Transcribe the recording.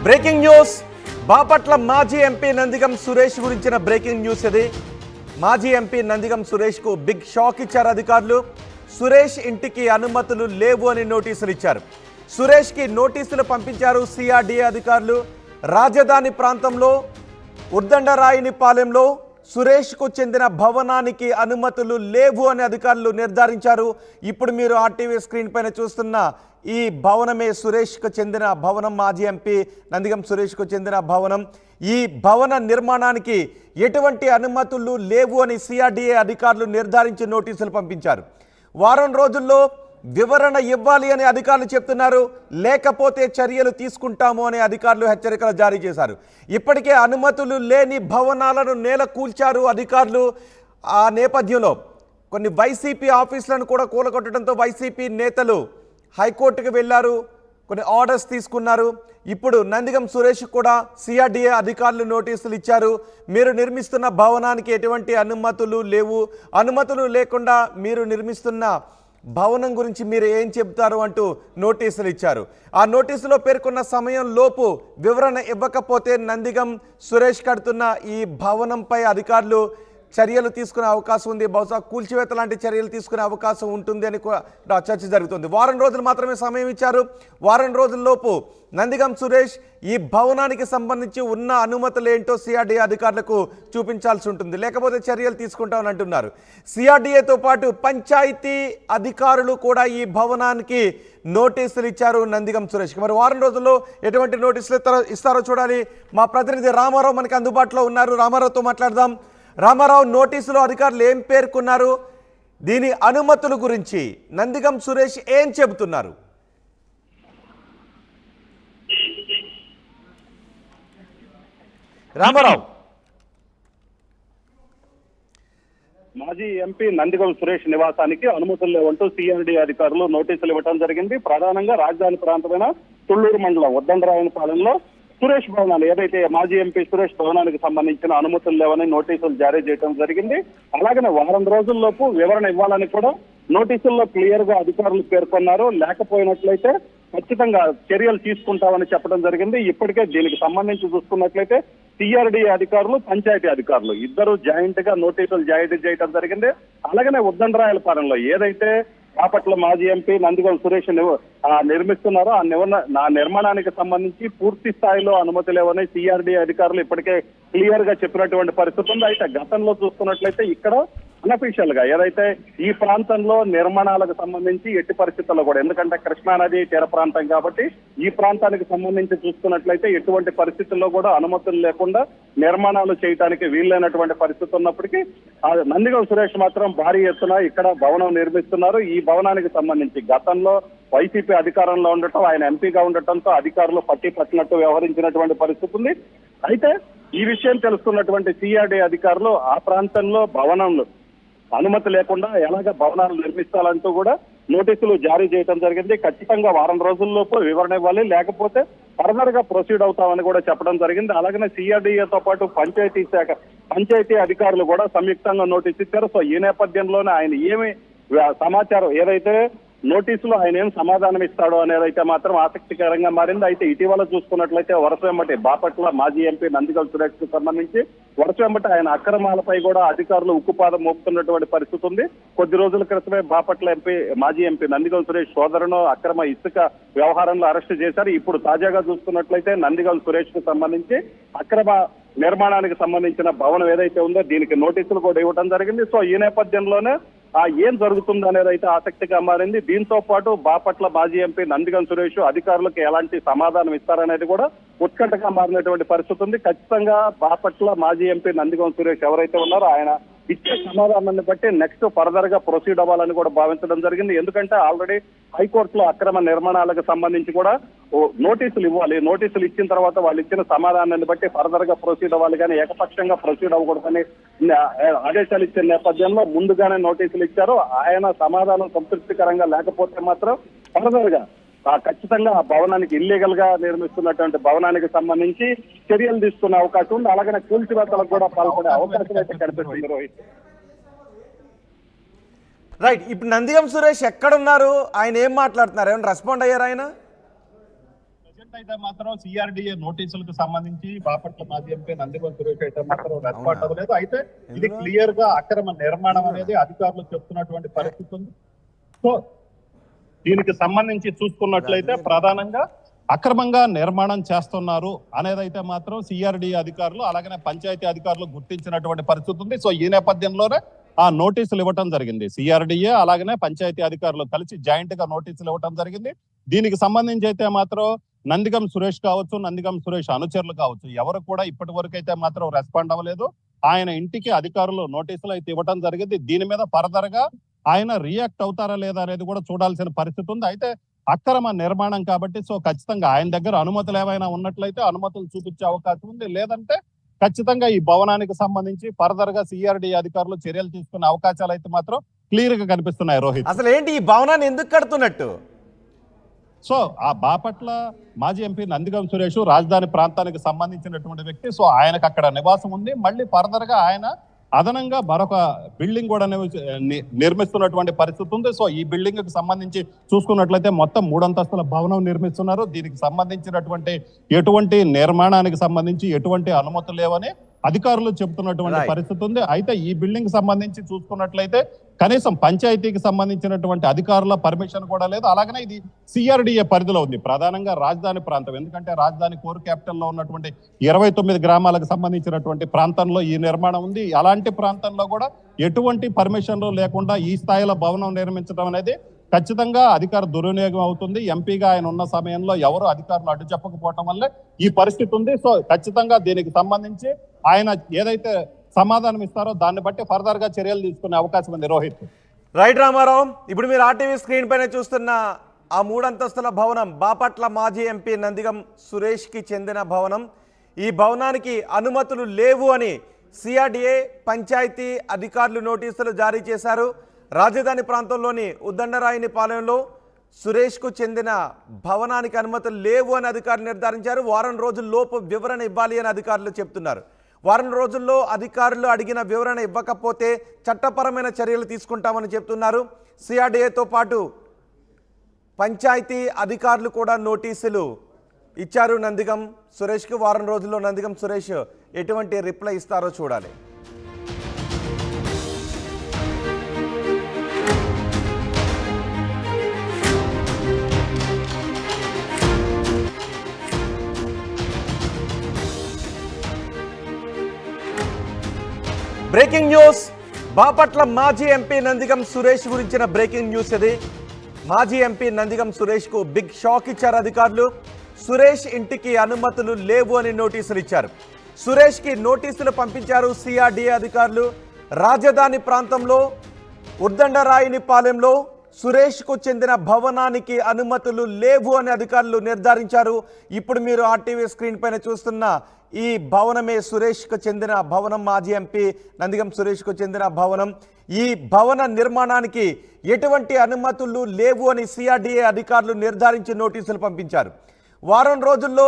Breaking news Bapatla మాజీ MP Nandigam Suresh గురించిన breaking news ఇది. మాజీ ఎంపీ నందిగం సురేష్కు బిగ్ షాక్ ఇచ్చారు అధికారులు. సురేష్ ఇంటికి అనుమతులు లేవు అని నోటీసులు ఇచ్చారు. సురేష్కి నోటీసులు పంపించారు సిఆర్డీఏ అధికారులు. రాజధాని ప్రాంతంలో ఉద్దండరాయునిపాలెంలో సురేష్కు చెందిన భవనానికి అనుమతులు లేవు అని అధికారులు నిర్ధారించారు. ఇప్పుడు మీరు ఆర్టీవీ స్క్రీన్ పైన చూస్తున్న ఈ భవనమే సురేష్కు చెందిన భవనం. మాజీ ఎంపీ నందిగం సురేష్కు చెందిన భవనం. ఈ భవన నిర్మాణానికి ఎటువంటి అనుమతులు లేవు అని సిఆర్డీఏ అధికారులు నిర్ధారించి నోటీసులు పంపించారు. వారం రోజుల్లో వివరణ ఇవ్వాలి అని అధికారులు చెప్తున్నారు. లేకపోతే చర్యలు తీసుకుంటాము అని అధికారులు హెచ్చరికలు జారీ చేశారు. ఇప్పటికే అనుమతులు లేని భవనాలను నేల కూల్చారు అధికారులు. ఆ నేపథ్యంలో కొన్ని వైసీపీ ఆఫీసులను కూడా కూలగొట్టడంతో వైసీపీ నేతలు హైకోర్టుకు వెళ్ళారు, కొన్ని ఆర్డర్స్ తీసుకున్నారు. ఇప్పుడు నందిగం సురేష్ కూడా సిఆర్డీఏ అధికారులు నోటీసులు ఇచ్చారు. మీరు నిర్మిస్తున్న భవనానికి ఎటువంటి అనుమతులు లేవు, అనుమతులు లేకుండా మీరు నిర్మిస్తున్న భవనం గురించి మీరు ఏం చెబుతారు అంటూ నోటీసులు ఇచ్చారు. ఆ నోటీసులో పేర్కొన్న సమయం లోపు వివరణ ఇవ్వకపోతే నందిగం సురేష్ కడుతున్న ఈ భవనంపై అధికారులు చర్యలు తీసుకునే అవకాశం ఉంది. బహుశా కూల్చివేత లాంటి చర్యలు తీసుకునే అవకాశం ఉంటుంది అని కూడా చర్చ జరుగుతుంది. వారం రోజులు మాత్రమే సమయం ఇచ్చారు. వారం రోజుల్లోపు నందిగం సురేష్ ఈ భవనానికి సంబంధించి ఉన్న అనుమతులు ఏంటో సిఆర్డీఏ అధికారులకు చూపించాల్సి ఉంటుంది, లేకపోతే చర్యలు తీసుకుంటామని అంటున్నారు. సిఆర్డీఏతో పాటు పంచాయతీ అధికారులు కూడా ఈ భవనానికి నోటీసులు ఇచ్చారు నందిగం సురేష్కి. మరి వారం రోజుల్లో ఎటువంటి నోటీసులు ఇస్తారో చూడాలి. మా ప్రతినిధి రామారావు మనకి అందుబాటులో ఉన్నారు. రామారావుతో మాట్లాడదాం. రామారావు, నోటీసులో అధికారులు ఏం పేర్కొన్నారు? దీని అనుమతుల గురించి నందిగం సురేష్ ఏం చెబుతున్నారు? రామారావు. మాజీ ఎంపీ నందిగం సురేష్ నివాసానికి అనుమతులు లేవంటూ సిఆర్డీ అధికారులు నోటీసులు ఇవ్వడం జరిగింది. ప్రధానంగా రాజధాని ప్రాంతమైన తుళ్లూరు మండలం ఉద్దండరాయనపాలెంలో సురేష్ భవనాలు, ఏదైతే మాజీ ఎంపీ సురేష్ భవనానికి సంబంధించిన అనుమతులు లేవని నోటీసులు జారీ చేయడం జరిగింది. అలాగనే వారం రోజుల్లోపు వివరణ ఇవ్వాలని కూడా నోటీసుల్లో క్లియర్ గా అధికారులు పేర్కొన్నారు. లేకపోయినట్లయితే ఖచ్చితంగా చర్యలు తీసుకుంటామని చెప్పడం జరిగింది. ఇప్పటికే దీనికి సంబంధించి చూసుకున్నట్లయితే సిఆర్డీ అధికారులు, పంచాయతీ అధికారులు ఇద్దరు జాయింట్ గా నోటీసులు జారీ చేయడం జరిగింది. అలాగనే ఉద్దండరాయలపాలెంలో ఏదైతే బాపట్ల మాజీ ఎంపీ నందిగం సురేష్ నిర్మిస్తున్నారో ఆ నిర్మాణానికి సంబంధించి పూర్తి స్థాయిలో అనుమతి లేవని సిఆర్డీ అధికారులు ఇప్పటికే క్లియర్ గా చెప్పినటువంటి పరిస్థితి ఉంది. అయితే గతంలో చూసుకున్నట్లయితే ఇక్కడ అన్అఫీషియల్ గా ఏదైతే ఈ ప్రాంతంలో నిర్మాణాలకు సంబంధించి ఎట్టి పరిస్థితుల్లో కూడా, ఎందుకంటే కృష్ణానది తీర ప్రాంతం కాబట్టి ఈ ప్రాంతానికి సంబంధించి చూసుకున్నట్లయితే ఎటువంటి పరిస్థితుల్లో కూడా అనుమతులు లేకుండా నిర్మాణాలు చేయడానికి వీలైనటువంటి పరిస్థితి ఉన్నప్పటికీ నందిగం సురేష్ మాత్రం భారీ ఎత్తున ఇక్కడ భవనం నిర్మిస్తున్నారు. ఈ భవనానికి సంబంధించి గతంలో వైసీపీ అధికారంలో ఉండటం, ఆయన ఎంపీగా ఉండటంతో అధికారులు పట్టినట్టు వ్యవహరించినటువంటి పరిస్థితి ఉంది. అయితే ఈ విషయం తెలుస్తున్నటువంటి సిఆర్డీ అధికారులు ఆ ప్రాంతంలో భవనంలో అనుమతి లేకుండా ఎలాగ భవనాలు నిర్మిస్తాలంటూ కూడా నోటీసులు జారీ చేయడం జరిగింది. ఖచ్చితంగా వారం రోజుల్లోపు వివరణ ఇవ్వాలి, లేకపోతే ఫర్దర్ గా ప్రొసీడ్ అవుతామని కూడా చెప్పడం జరిగింది. అలాగనే సిఆర్డీఏతో పాటు పంచాయతీ అధికారులు కూడా సంయుక్తంగా నోటీసు ఇచ్చారు. సో ఈ నేపథ్యంలోనే ఆయన ఏమి సమాచారం, ఏదైతే నోటీసులో ఆయన ఏం సమాధానం ఇస్తాడో అనేది అయితే మాత్రం ఆసక్తికరంగా మారింది. అయితే ఇటీవల చూసుకున్నట్లయితే వరుస వెంబటి బాపట్ల మాజీ ఎంపీ నందిగం సురేష్ కు సంబంధించి వరుస వెంబటి ఆయన అక్రమాలపై కూడా అధికారులు ఉక్కుపాదం మోపుతున్నటువంటి పరిస్థితి ఉంది. కొద్ది రోజుల క్రితమే బాపట్ల మాజీ ఎంపీ నందిగం సురేష్ సోదరును అక్రమ ఇసుక వ్యవహారంలో అరెస్టు చేశారు. ఇప్పుడు తాజాగా చూసుకున్నట్లయితే నందిగం సురేష్ కు సంబంధించి అక్రమ నిర్మాణానికి సంబంధించిన భవనం ఏదైతే ఉందో దీనికి నోటీసులు కూడా ఇవ్వడం జరిగింది. సో ఈ నేపథ్యంలోనే ఏం జరుగుతుంది అనేది అయితే ఆసక్తిగా మారింది. దీంతో పాటు బాపట్ల మాజీ ఎంపీ నందిగం సురేష్ అధికారులకు ఎలాంటి సమాధానం ఇస్తారనేది కూడా ఉత్కంఠగా మారినటువంటి పరిస్థితి ఉంది. ఖచ్చితంగా బాపట్ల మాజీ ఎంపీ నందిగం సురేష్ ఎవరైతే ఉన్నారో ఆయన ఇచ్చే సమాధానాన్ని బట్టి నెక్స్ట్ ఫర్దర్ గా ప్రొసీడ్ అవ్వాలని కూడా భావించడం జరిగింది. ఎందుకంటే ఆల్రెడీ హైకోర్టులో అక్రమ నిర్మాణాలకు సంబంధించి కూడా నోటీసులు ఇవ్వాలి. నోటీసులు ఇచ్చిన తర్వాత వాళ్ళు ఇచ్చిన సమాధానాన్ని బట్టి ఫర్దర్ గా ప్రొసీడ్ అవ్వాలి, కానీ ఏకపక్షంగా ప్రొసీడ్ అవ్వకూడదని ఆదేశాలు ఇచ్చిన నేపథ్యంలో ముందుగానే నోటీసులు ఇచ్చారు. ఆయన సమాధానం సంతృప్తికరంగా లేకపోతే మాత్రం ఫర్దర్ గా ఖచ్చితంగా ఆ భవనానికి ఇల్లీగల్ గా నిర్మిస్తున్నటువంటి భవనానికి సంబంధించి చర్యలు తీసుకునే అవకాశం ఉంది. అలాగనే కూల్చివేతలకు కూడా పాల్పడే అవకాశం అయితే కనిపిస్తుంది. రోహిత్, రైట్. ఇప్పుడు నందిగం సురేష్ ఎక్కడున్నారు, ఆయన ఏం మాట్లాడుతున్నారు, ఏమైనా రెస్పాండ్ అయ్యారు ఆయన? ప్రస్తుతం అయితే మాత్రం సిఆర్డిఏ నోటీసులకు సంబంధించి బాపట్ల మాజీ ఎంపీ నందిగం సురేష్ అయితే మాత్రం రెస్పాండ్ అవ్వలేదు. అయితే ఇది క్లియర్ గా అక్రమ నిర్మాణం అనేది అధికారులు చెప్తున్నటువంటి పరిస్థితి ఉంది. సో దీనికి సంబంధించి చూసుకున్నట్లయితే ప్రధానంగా అక్రమంగా నిర్మాణం చేస్తున్నారు అనేదైతే మాత్రం సిఆర్డిఏ అధికారులు అలాగనే పంచాయతీ అధికారులు గుర్తించినటువంటి పరిస్థితి ఉంది. సో ఈ నేపథ్యంలోనే ఆ నోటీసులు ఇవ్వటం జరిగింది. సిఆర్డిఏ అలాగనే పంచాయతీ అధికారులు కలిసి జాయింట్ గా నోటీసులు ఇవ్వటం జరిగింది. దీనికి సంబంధించి అయితే మాత్రం నందిగం సురేష్ కావచ్చు, నందిగం సురేష్ అనుచరులు కావచ్చు, ఎవరు కూడా ఇప్పటి వరకు అయితే మాత్రం రెస్పాండ్ అవ్వలేదు. ఆయన ఇంటికి అధికారులు నోటీసులు అయితే ఇవ్వటం జరిగింది. దీని మీద ఫర్దర్ గా ఆయన రియాక్ట్ అవుతారా లేదా అనేది కూడా చూడాల్సిన పరిస్థితి ఉంది. అయితే అక్రమ నిర్మాణం కాబట్టి సో ఖచ్చితంగా ఆయన దగ్గర అనుమతులు ఏమైనా ఉన్నట్లయితే అనుమతులు చూపించే అవకాశం ఉంది. లేదంటే ఖచ్చితంగా ఈ భవనానికి సంబంధించి ఫర్దర్ గా సిఆర్డిఏ అధికారులు చర్యలు తీసుకునే అవకాశాలు అయితే మాత్రం క్లియర్ గా కనిపిస్తున్నాయి. రోహిత్, అసలు ఏంటి ఈ భవనాన్ని ఎందుకు కడుతున్నట్టు? సో ఆ బాపట్ల మాజీ ఎంపీ నందిగం సురేష్ రాజధాని ప్రాంతానికి సంబంధించినటువంటి వ్యక్తి. సో ఆయనకు అక్కడ నివాసం ఉంది. మళ్ళీ ఫర్దర్ గా ఆయన అదనంగా మరొక బిల్డింగ్ కూడా నిర్మిస్తున్నటువంటి పరిస్థితి ఉంది. సో ఈ బిల్డింగ్ కి సంబంధించి చూసుకున్నట్లయితే మొత్తం 3 అంతస్తుల భవనం నిర్మిస్తున్నారు. దీనికి సంబంధించినటువంటి ఎటువంటి నిర్మాణానికి సంబంధించి ఎటువంటి అనుమతులు లేవని అధికారులు చెబుతున్నటువంటి పరిస్థితి ఉంది. అయితే ఈ బిల్డింగ్ సంబంధించి చూసుకున్నట్లయితే కనీసం పంచాయతీకి సంబంధించినటువంటి అధికారుల పర్మిషన్ కూడా లేదు. అలాగనే ఇది సిఆర్డిఏ పరిధిలో ఉంది, ప్రధానంగా రాజధాని ప్రాంతం. ఎందుకంటే రాజధాని కోర్ క్యాపిటల్ లో ఉన్నటువంటి 29 గ్రామాలకు సంబంధించినటువంటి ప్రాంతంలో ఈ నిర్మాణం ఉంది. అలాంటి ప్రాంతంలో కూడా ఎటువంటి పర్మిషన్లు లేకుండా ఈ స్థాయిలో భవనం నిర్మించడం అనేది ఖచ్చితంగా అధికార దుర్వినియోగం అవుతుంది. ఎంపీగా ఆయన ఉన్న సమయంలో ఎవరు అధికారులు అడ్డు చెప్పకపోవటం వల్లే ఈ పరిస్థితి ఉంది. సో ఖచ్చితంగా దీనికి సంబంధించి ఆయన ఏదైతే సమాధానం ఇస్తారో దాన్ని బట్టి ఫర్దర్ గా చర్యలు తీసుకునే అవకాశం ఉంది. రోహిత్, రైట్ రామారావు, ఇప్పుడు మీరు ఆర్టీవీ స్క్రీన్ పైన చూస్తున్న ఆ 3 అంతస్తుల భవనం బాపట్ల మాజీ ఎంపీ నందిగం సురేష్ కి చెందిన భవనం. ఈ భవనానికి అనుమతులు లేవు అని సిఆర్డిఏ పంచాయతీ అధికారులు నోటీసులు జారీ చేశారు. రాజధాని ప్రాంతంలోని ఉద్దండరాయునిపాలెంలో సురేష్కు చెందిన భవనానికి అనుమతులు లేవు అని అధికారులు నిర్ధారించారు. వారం రోజుల్లోపు వివరణ ఇవ్వాలి అని అధికారులు చెప్తున్నారు. వారం రోజుల్లో అధికారులు అడిగిన వివరణ ఇవ్వకపోతే చట్టపరమైన చర్యలు తీసుకుంటామని చెప్తున్నారు. సిఆర్డిఏతో పాటు పంచాయతీ అధికారులు కూడా నోటీసులు ఇచ్చారు నందిగం సురేష్కు. వారం రోజుల్లో నందిగం సురేష్ ఎటువంటి రిప్లై ఇస్తారో చూడాలి. బ్రేకింగ్ న్యూస్, బాపట్ల మాజీ ఎంపీ నందిగం సురేష్ గురించిన బ్రేకింగ్ న్యూస్ ఇది. మాజీ ఎంపీ నందిగం సురేష్కు బిగ్ షాక్ ఇచ్చారు అధికారులు. సురేష్ ఇంటికి అనుమతులు లేవు అని నోటీసులు ఇచ్చారు. సురేష్కి నోటీసులు పంపించారు సిఆర్డిఏ అధికారులు. రాజధాని ప్రాంతంలో ఉద్దండరాయునిపాలెంలో సురేష్కు చెందిన భవనానికి అనుమతులు లేవు అని అధికారులు నిర్ధారించారు. ఇప్పుడు మీరు ఆర్టీవీ స్క్రీన్ పైన చూస్తున్న ఈ భవనమే సురేష్కు చెందిన భవనం. మాజీ ఎంపీ నందిగం సురేష్కు చెందిన భవనం. ఈ భవన నిర్మాణానికి ఎటువంటి అనుమతులు లేవు అని సిఆర్డిఏ అధికారులు నిర్ధారించి నోటీసులు పంపించారు. వారం రోజుల్లో